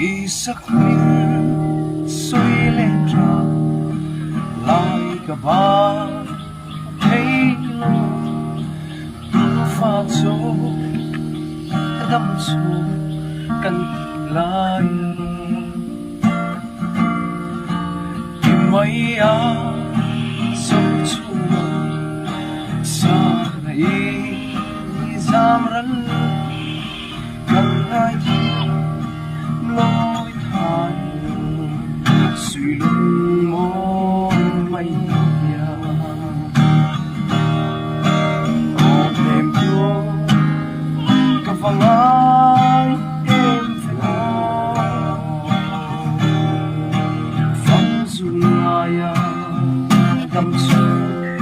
Isak mình xuôi lên ra lại cả ba thấy lo tu pha chỗ đâm xuống cần lại tìm mấy sống chung xa này giam rắn cần ai lối thay suy luận môi mây nhà ôm đêm chúa cả vòng ai em phải lo phong dù ai đâm xuống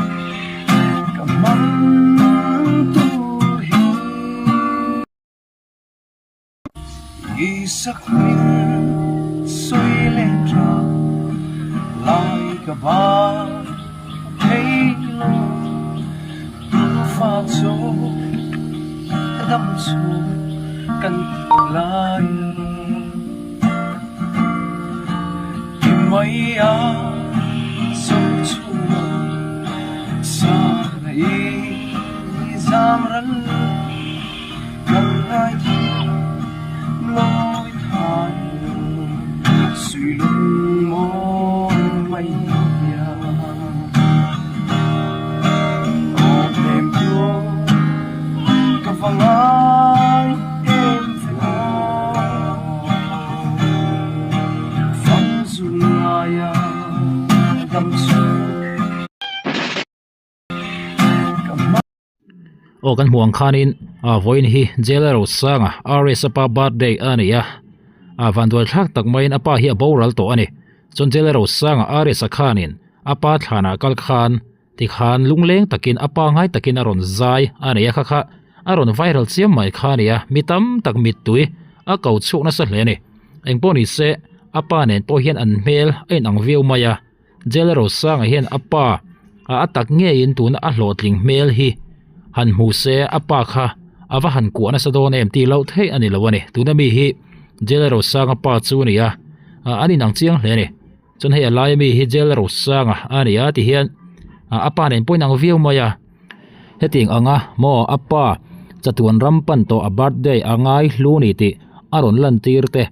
cả măng tu isak mình xuôi lên ra lại cả ba thấy lo tu pha chỗ đâm xuống cần lại tìm mấy sống chung xa này giam rắn cần ai lối thay suy luận môi mây nhà ôm đêm chúa cả vòng ai em phải lo phong dù ai đâm xuống o kan muang khanin Vawiin hi Lalrosanga RS apa birthday ania van dual thak tak main apa hi boral to ani chon Lalrosanga RS khanin apa Thlanah kal khan ti khan lungleng takin apa ngai takin aron zai ania kha kha aron viral chiam mai khania mitam tak mit tui a kau chuk na sa hle ni engponi se apa nen po hian an mel ein ang view maya Lalrosanga hian apa atak nge in tun a hlotling mel hi han mu se apa kha awa han ku na sadon em ti lo thei ani lawani tunami hi Lalrosanga pa chu nia ani nang chiang hle ni chon he alai mi hi Lalrosanga ania ti hian apa nen poinang view maya heting anga mo apa chatuan rampan to a birthday angai hluni ti aron lan tirte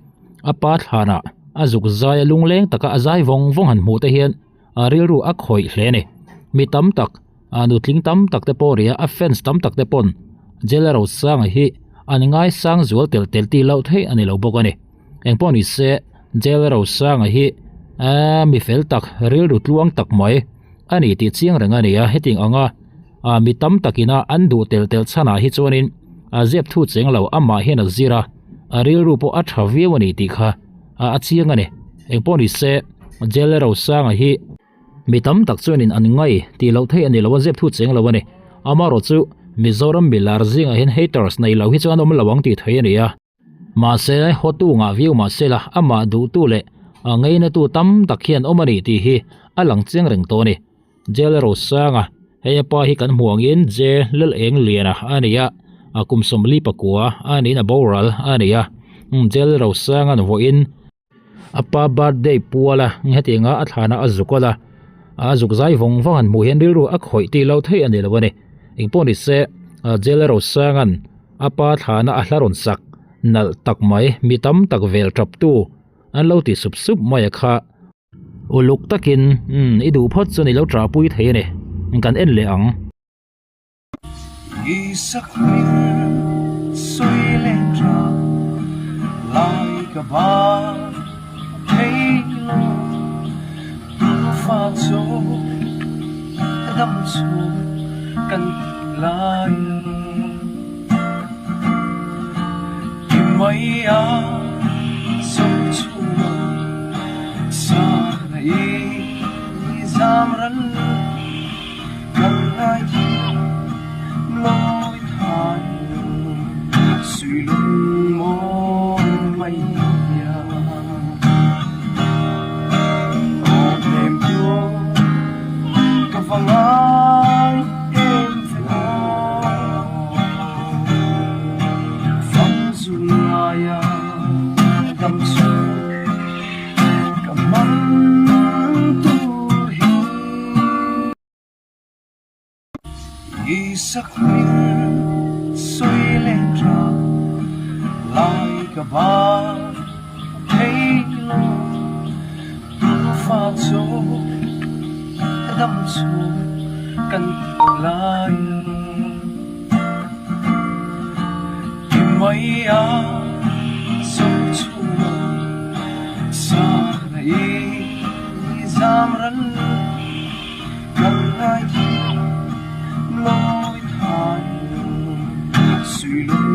apa Thlanah azuk zai lungleng taka azai vong han mu te hian ril ru a khoi hle ni mi tam tak anu tling tam tak te poria a fence tam tak te pon Lalrosanga hi aningai sang zual tel ti lo thei ani lo bokani engponi se Lalrosanga hi mi fel tak ril ru tluang tak mai ani ti chiang ranga nia heting anga mi tam takina andu tel chana hi chonin zep thu cheng lo ama hian a zira ril ru po a thaviawani ti kha a chiang ani engponi se Lalrosanga hi mi tam tak chuanin an ngai ti lo thei ani lo zep thu cheng lo ani amaro chu Mizoram bilar zinga hin haters nei lo hi chuan om lawang ti thei ania ma se hotu nga view ma se la ama du tu le ngai na tu tam tak hian omani ti hi alang cheng reng to ni Lalrosanga heya pa hi kan muang in lel eng liana ania akum som li pakua ani na boral ania Lalrosanga no Vawiin apa birthday puala ngetinga athana azukola azuk zai vong han mu hen ru a khoi ti lo thei ani lawani engponi se Lalrosanga apa Thlanah a hlaron sak nal tak mai mitam tak vel trap tu an lo ti sup mai kha uluk takin idu phot chuni lo tra pui thei ni kan en le ang isak mình xuôi lên ra lại cả ba thấy lo tu pha chỗ đâm xuống cần lại tìm mấy sống chung xa này giam rắn cần ai lối thay suy luận môi mây nhà ôm đêm chúa cả vòng ai em phải lo phong dù ai đâm xuống Isak min suy lên ra lại cả ba thấy lo tu pha số đâm số cần lại mấy á sống chung sa này giam rắn cần ai lối than suy luận